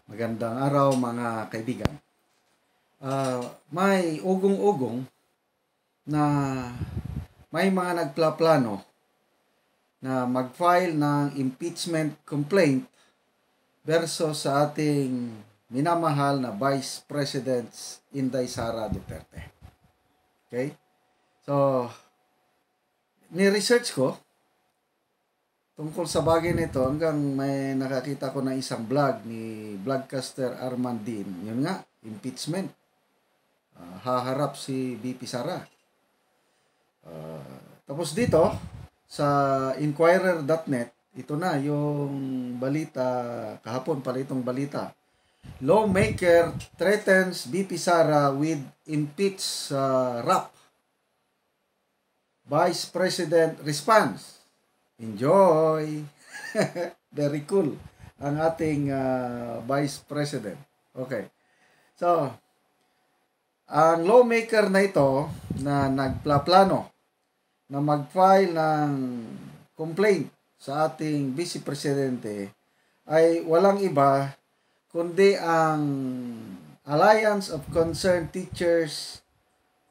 Magandang araw mga kaibigan. May ugong-ugong na may mga nagplaplano na mag-file ng impeachment complaint versus sa ating minamahal na Vice President Inday Sara Duterte. Okay? So, ni-research ko tungkol sa bagay nito hanggang may nakakita ko na isang vlog ni vlogcaster Armandin. Yun nga, impeachment. Haharap si VP Sara. Tapos dito, sa Inquirer.net, ito na yung balita, kahapon pala itong balita. Lawmaker threatens VP Sara with impeach rap. Vice President response. Enjoy! Very cool ang ating Vice President. Okay. So, ang lawmaker na ito na nagplaplano na mag-file ng complaint sa ating Vice Presidente ay walang iba kundi ang Alliance of Concerned Teachers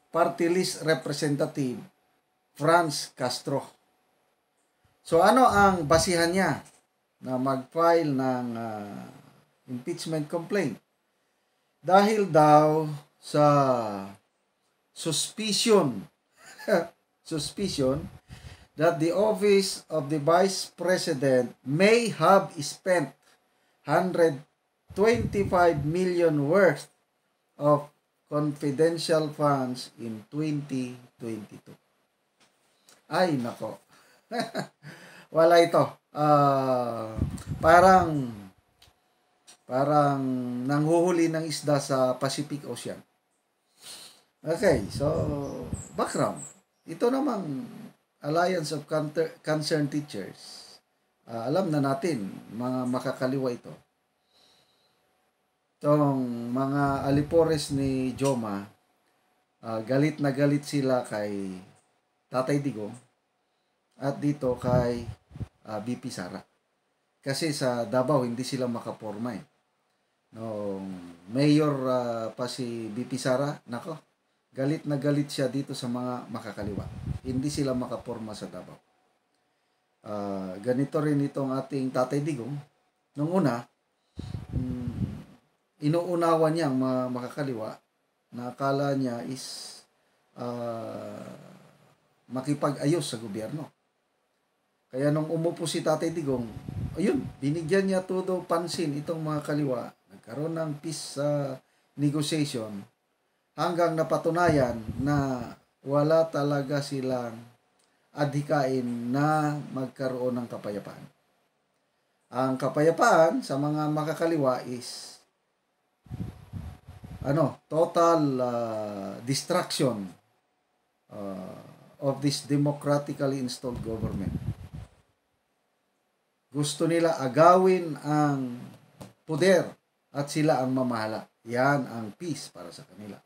Party List Representative Franz Castro. So ano ang basihan niya na mag-file ng impeachment complaint? Dahil daw sa suspicion that the office of the Vice President may have spent 125 million worth of confidential funds in 2022. Ay, nako. Wala ito. Parang nanghuhuli ng isda sa Pacific Ocean. Okay, so background. Ito namang Alliance of Concerned Teachers. Alam na natin, mga makakaliwa ito. Itong mga alipores ni Joma, galit na galit sila kay Tatay Digong at dito kay VP Sara. Kasi sa Davao hindi sila makaporma eh. Noong mayor pa si VP Sara, nako, galit na galit siya dito sa mga makakaliwa. Hindi sila makaporma sa Davao. Ganito rin itong ating Tatay Digong. Nung una, inuunawan niya ang mga makakaliwa na akala niya is makipag-ayos sa gobyerno. Kaya nung umupo si Tatay Digong, ayun, binigyan niya todo pansin itong mga kaliwa. Nagkaroon ng peace negotiation hanggang napatunayan na wala talaga silang adhikain na magkaroon ng kapayapaan. Ang kapayapaan sa mga makakaliwa is total destruction of this democratically installed government. Gusto nila agawin ang poder at sila ang mamahala. Yan ang peace para sa kanila.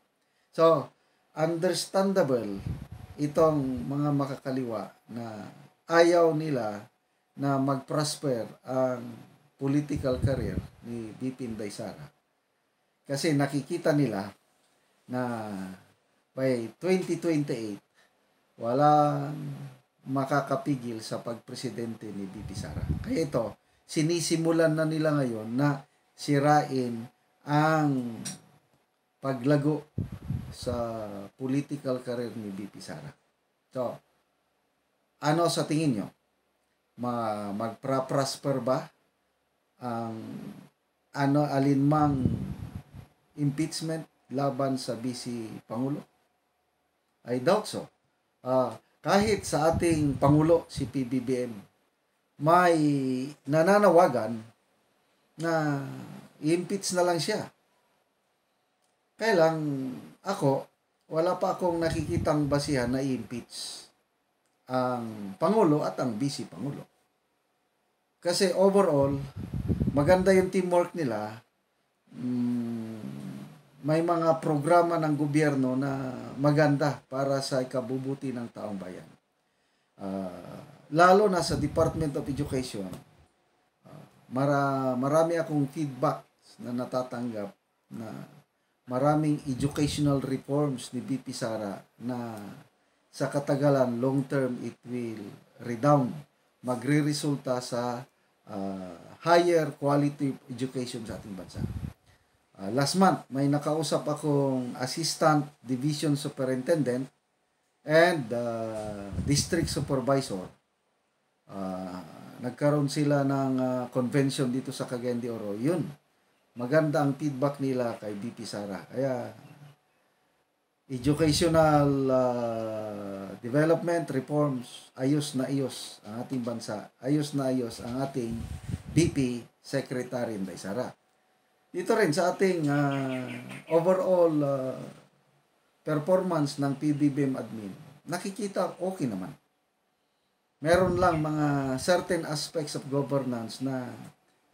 So, understandable itong mga makakaliwa na ayaw nila na mag-prosper ang political career ni VP Inday Sara. Kasi nakikita nila na by 2028, walang makakapigil sa pagpresidente ni VP Sara. Kaya ito, sinisimulan na nila ngayon na sirain ang paglago sa political career ni VP Sara. So, ano sa tingin nyo? Magpa-prosper ba ang alinmang impeachment laban sa Vice Pangulo? I doubt so. Kahit sa ating Pangulo, si PBBM, may nananawagan na i-impeach na lang siya. Kaya lang, wala pa akong nakikitang basihan na i-impeach ang Pangulo at ang Vice Pangulo. Kasi overall, maganda yung teamwork nila. May mga programa ng gobyerno na maganda para sa ikabubuti ng taong bayan. Lalo na sa Department of Education, marami akong feedback na natatanggap na maraming educational reforms ni BP Sara na sa katagalan, long term, it will redound. Magre-resulta sa higher quality education sa ating bansa. Last month, may nakausap akong Assistant Division Superintendent and District Supervisor. Nagkaroon sila ng convention dito sa Cagayan de Oro. Yun, maganda ang feedback nila kay BP Sara. Kaya, educational development reforms, ayos na ayos ang ating bansa. Ayos na ayos ang ating BP Secretary Inday Sara. Dito rin sa ating overall performance ng PBBM admin, nakikita okay naman. Meron lang mga certain aspects of governance na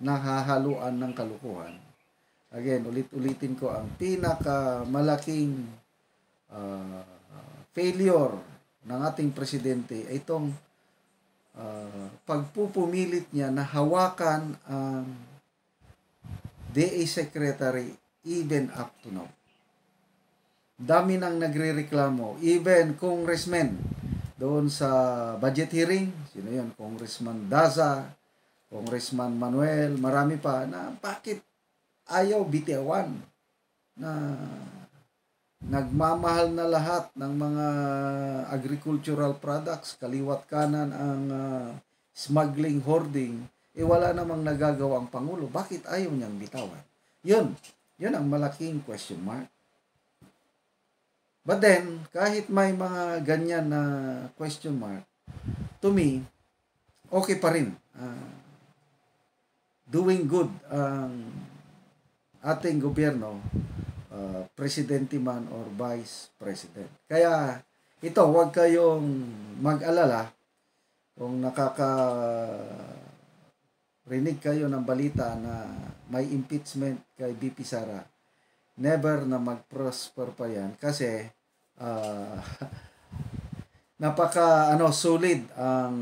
nahahaluan ng kalukuhan. Again, ulit-ulitin ko, ang pinakamalaking failure ng ating presidente ay itong pagpupumilit niya na hawakan ang DA Secretary even up to now. Dami nang nagrereklamo, even congressmen doon sa budget hearing, sino yun? Congressman Daza, Congressman Manuel, marami pa, na bakit ayaw bitiwan na nagmamahal na lahat ng mga agricultural products, kaliwat kanan ang smuggling, hoarding, wala namang nagagawa ang Pangulo. Bakit ayaw niyang bitawan? Yun ang malaking question mark. But then, kahit may mga ganyan na question mark, to me, okay pa rin. Doing good ang ating gobyerno, presidente man or vice president. Kaya, ito, huwag kayong mag-alala kung rinig kayo ng balita na may impeachment kay BP Sara. Never na mag-prosper pa yan kasi solid ang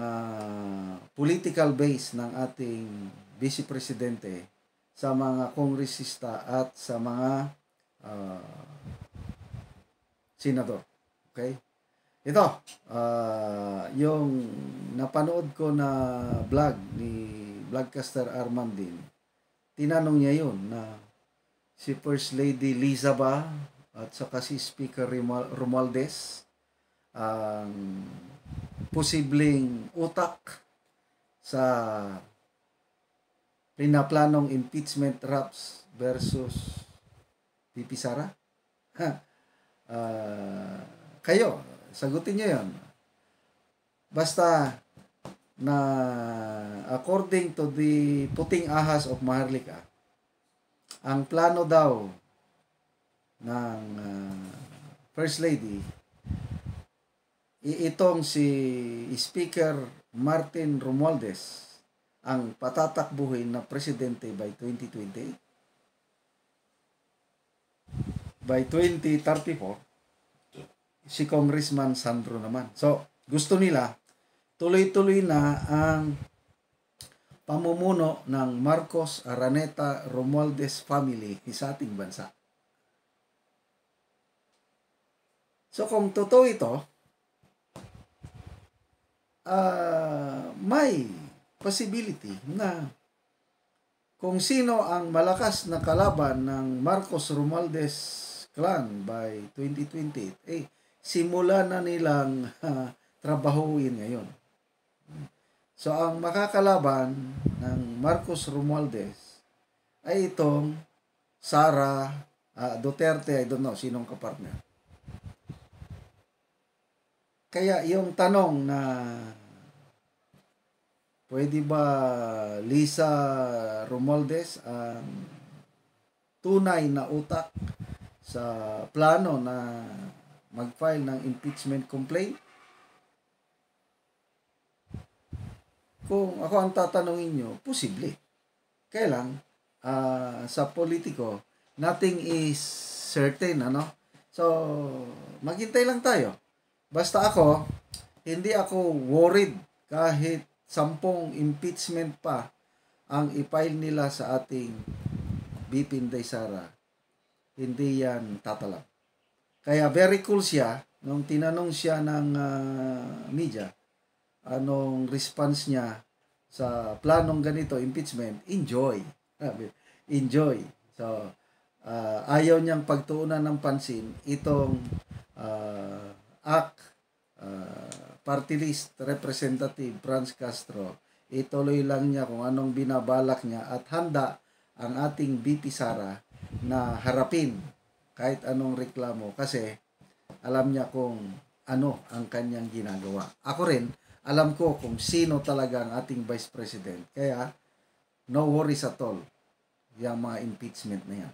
political base ng ating vice presidente sa mga kongresista at sa mga senador. Okay? Ito, yung napanood ko na vlog ni Vlogcaster Armandin, tinanong niya yun na si First Lady Liza ba at saka si Speaker Romualdez ang posibleng utak sa pinaplanong impeachment raps versus BP Sara. Kayo, sagutin niyo yun. Basta na according to the puting ahas of Maharlika, ang plano daw ng First Lady, itong si Speaker Martin Romualdez ang patatakbuhin na presidente by 2028. By 2034, si Congressman Sandro naman. So, gusto nila tuloy-tuloy na ang pamumuno ng Marcos Araneta Romualdez family sa ating bansa. So kung totoo ito, may possibility na kung sino ang malakas na kalaban ng Marcos Romualdez clan by 2028, simula na nilang trabahuin ngayon. So, ang makakalaban ng Marcos Romualdez ay itong Sara Duterte, I don't know, sinong kapartner. Kaya yung tanong na pwede ba Liza Romualdez ang tunay na utak sa plano na mag-file ng impeachment complaint? Kung ako ang tatanungin nyo, posible. Kaya lang, sa politiko, nothing is certain, ano? So, maghintay lang tayo. Basta ako, hindi ako worried kahit 10 impeachment pa ang i-file nila sa ating BP Inday Sara, hindi yan tatalab. Kaya very cool siya nung tinanong siya ng media, anong response niya sa planong ganito, impeachment, enjoy. Enjoy. So, ayaw niyang pagtuunan ng pansin itong party list representative Franz Castro. Ituloy lang niya kung anong binabalak niya at handa ang ating BP Sara na harapin kahit anong reklamo kasi alam niya kung ano ang kanyang ginagawa. Ako rin, alam ko kung sino talaga ang ating Vice President. Kaya, no worries at all yung mga impeachment na yan.